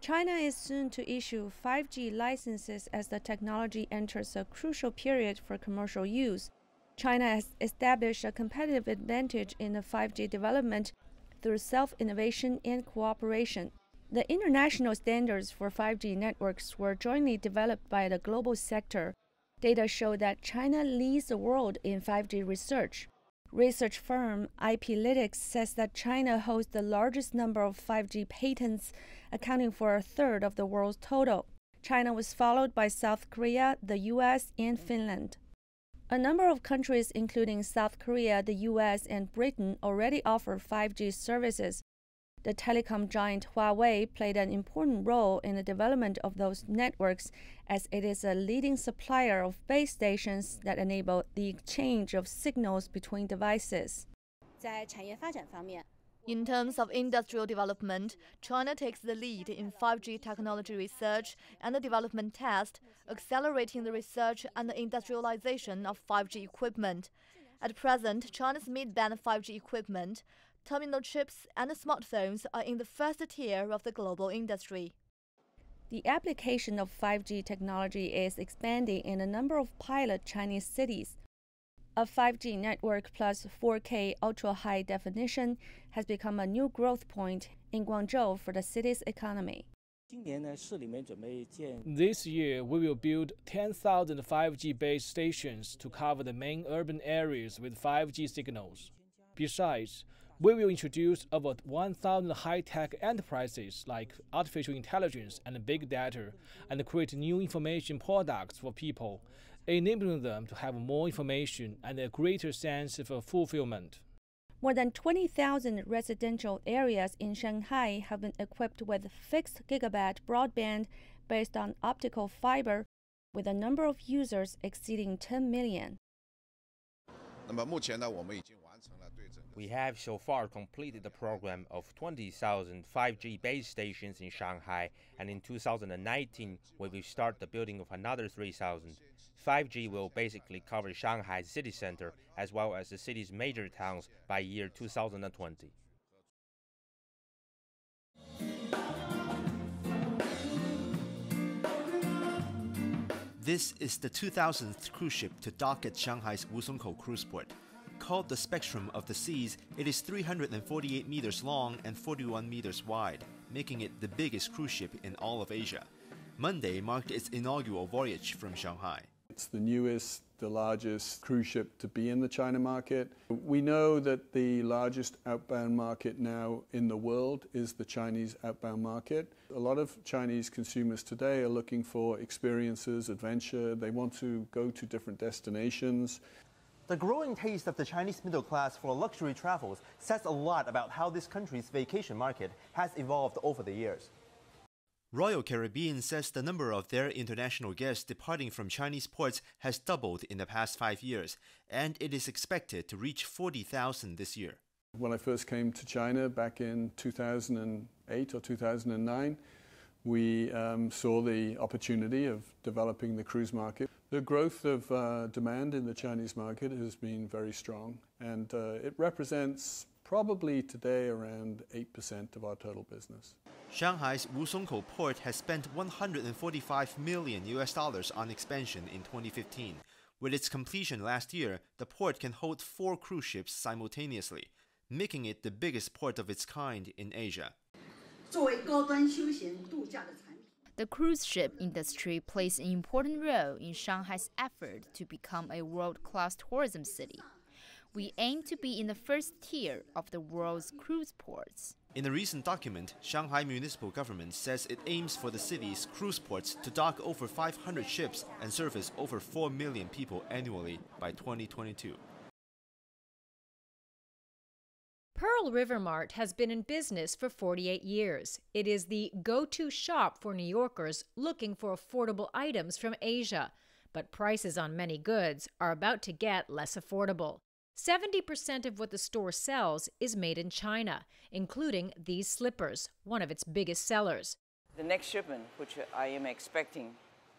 China is soon to issue 5G licenses as the technology enters a crucial period for commercial use. China has established a competitive advantage in the 5G development through self-innovation and cooperation. The international standards for 5G networks were jointly developed by the global sector. Data show that China leads the world in 5G research. Research firm IPlytics says that China holds the largest number of 5G patents, accounting for a third of the world's total. China was followed by South Korea, the US, and Finland. A number of countries, including South Korea, the US, and Britain, already offer 5G services. The telecom giant Huawei played an important role in the development of those networks, as it is a leading supplier of base stations that enable the exchange of signals between devices. In terms of industrial development, China takes the lead in 5G technology research and the development test, accelerating the research and the industrialization of 5G equipment. At present, China's mid-band 5G equipment, terminal chips, and smartphones are in the first tier of the global industry. The application of 5G technology is expanding in a number of pilot Chinese cities. A 5G network plus 4K ultra-high definition has become a new growth point in Guangzhou for the city's economy. This year, we will build 10,000 5G base stations to cover the main urban areas with 5G signals. Besides, we will introduce over 1,000 high-tech enterprises like artificial intelligence and big data and create new information products for people, enabling them to have more information and a greater sense of fulfillment. More than 20,000 residential areas in Shanghai have been equipped with fixed gigabit broadband based on optical fiber, with a number of users exceeding 10 million. We have so far completed the program of 20,000 5G base stations in Shanghai, and in 2019 we will start the building of another 3,000. 5G will basically cover Shanghai's city center as well as the city's major towns by year 2020. This is the 2000th cruise ship to dock at Shanghai's Wusongkou cruise port. Called the Spectrum of the Seas, it is 348 meters long and 41 meters wide, making it the biggest cruise ship in all of Asia. Monday marked its inaugural voyage from Shanghai. It's the newest, the largest cruise ship to be in the China market. We know that the largest outbound market now in the world is the Chinese outbound market. A lot of Chinese consumers today are looking for experiences, adventure. They want to go to different destinations. The growing taste of the Chinese middle class for luxury travels says a lot about how this country's vacation market has evolved over the years. Royal Caribbean says the number of their international guests departing from Chinese ports has doubled in the past 5 years, and it is expected to reach 40,000 this year. When I first came to China back in 2008 or 2009, we saw the opportunity of developing the cruise market. The growth of demand in the Chinese market has been very strong, and it represents probably today around 8% of our total business. Shanghai's Wusongkou port has spent $145 million on expansion in 2015. With its completion last year, the port can hold 4 cruise ships simultaneously, making it the biggest port of its kind in Asia. The cruise ship industry plays an important role in Shanghai's effort to become a world-class tourism city. We aim to be in the first tier of the world's cruise ports. In a recent document, Shanghai municipal government says it aims for the city's cruise ports to dock over 500 ships and service over 4 million people annually by 2022. Pearl River Mart has been in business for 48 years. It is the go-to shop for New Yorkers looking for affordable items from Asia. But prices on many goods are about to get less affordable. 70% of what the store sells is made in China, including these slippers, one of its biggest sellers. The next shipment, which I am expecting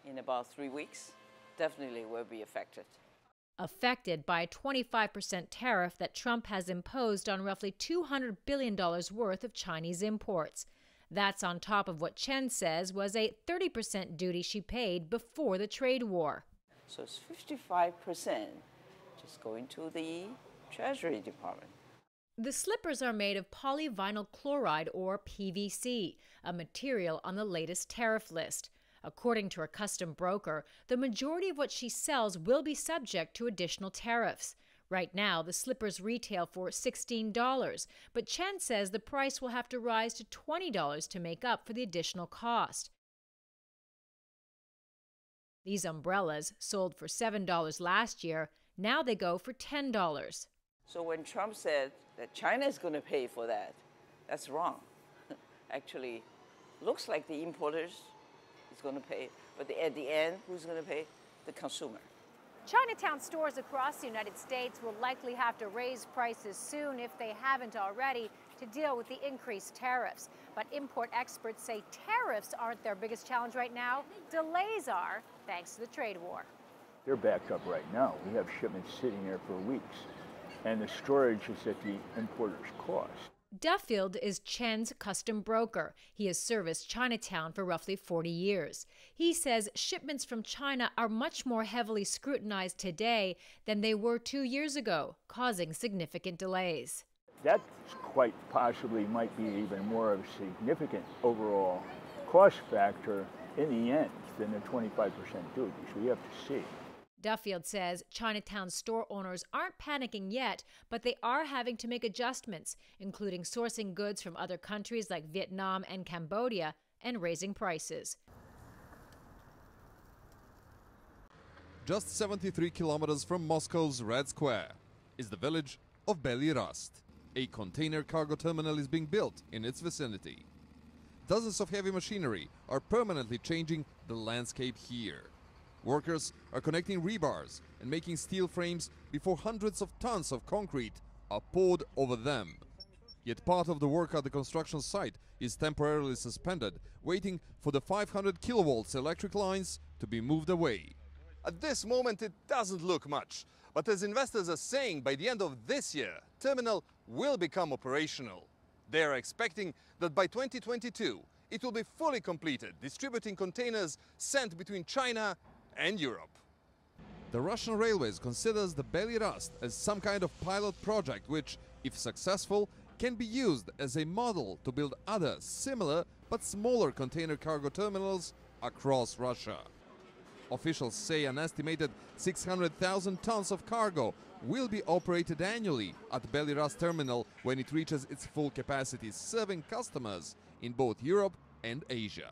in about 3 weeks, definitely will be affected. Affected by a 25% tariff that Trump has imposed on roughly $200 billion worth of Chinese imports. That's on top of what Chen says was a 30% duty she paid before the trade war. So it's 55% just going to the Treasury Department. The slippers are made of polyvinyl chloride, or PVC, a material on the latest tariff list. According to her custom broker, the majority of what she sells will be subject to additional tariffs. Right now, the slippers retail for $16, but Chen says the price will have to rise to $20 to make up for the additional cost. These umbrellas sold for $7 last year. Now they go for $10. So when Trump said that China is going to pay for that, that's wrong. Actually, looks like the importers is going to pay, but at the end, who's going to pay? The consumer. Chinatown stores across the United States will likely have to raise prices soon, if they haven't already, to deal with the increased tariffs. But import experts say tariffs aren't their biggest challenge right now. Delays are, thanks to the trade war. They're backed up right now. We have shipments sitting there for weeks, and the storage is at the importer's cost. Duffield is Chen's custom broker. He has serviced Chinatown for roughly 40 years. He says shipments from China are much more heavily scrutinized today than they were 2 years ago, causing significant delays. That quite possibly might be even more of a significant overall cost factor in the end than the 25% duties. We have to see. Duffield says Chinatown store owners aren't panicking yet, but they are having to make adjustments, including sourcing goods from other countries like Vietnam and Cambodia and raising prices. Just 73 kilometers from Moscow's Red Square is the village of Belyarust. A container cargo terminal is being built in its vicinity. Dozens of heavy machinery are permanently changing the landscape here. Workers are connecting rebars and making steel frames before hundreds of tons of concrete are poured over them. Yet part of the work at the construction site is temporarily suspended, waiting for the 500 kilovolts electric lines to be moved away. At this moment it doesn't look much, but as investors are saying, by the end of this year, terminal will become operational. They are expecting that by 2022 it will be fully completed, distributing containers sent between China and Europe. The Russian Railways considers the Belyarust as some kind of pilot project which, if successful, can be used as a model to build other similar but smaller container cargo terminals across Russia. Officials say an estimated 600,000 tons of cargo will be operated annually at Belyarust terminal when it reaches its full capacity, serving customers in both Europe and Asia.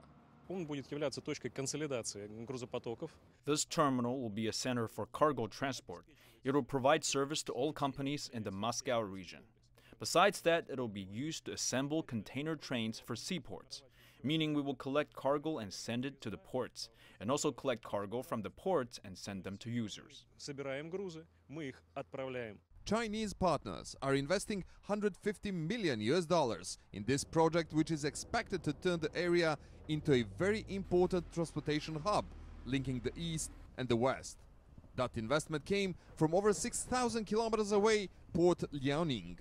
This terminal will be a center for cargo transport. It will provide service to all companies in the Moscow region. Besides that, it will be used to assemble container trains for seaports, meaning we will collect cargo and send it to the ports, and also collect cargo from the ports and send them to users. Chinese partners are investing $150 million in this project, which is expected to turn the area into a very important transportation hub, linking the east and the west. That investment came from over 6,000 kilometers away, Port Liaoning.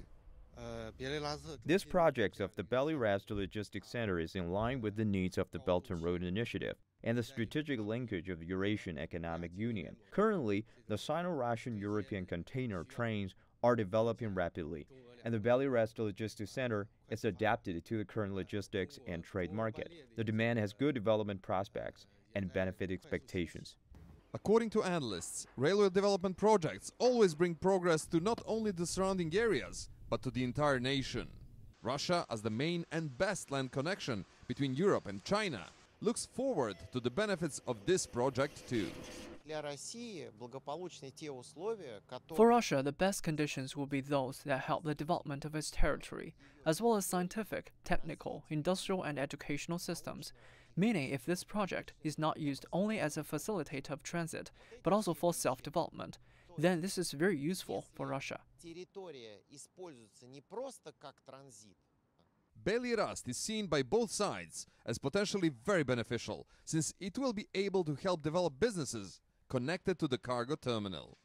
This project of the Belyarust Logistics Center is in line with the needs of the Belt and Road Initiative and the strategic linkage of the Eurasian Economic Union. Currently, the Sino-Russian European container trains are developing rapidly, and the Belyarust Logistics Center is adapted to the current logistics and trade market. The demand has good development prospects and benefit expectations. According to analysts, railway development projects always bring progress to not only the surrounding areas, but to the entire nation. Russia, as the main and best land connection between Europe and China, looks forward to the benefits of this project too. For Russia, the best conditions will be those that help the development of its territory, as well as scientific, technical, industrial, and educational systems. Meaning, if this project is not used only as a facilitator of transit, but also for self-development, then this is very useful for Russia. Belyarust is seen by both sides as potentially very beneficial, since it will be able to help develop businesses connected to the cargo terminal.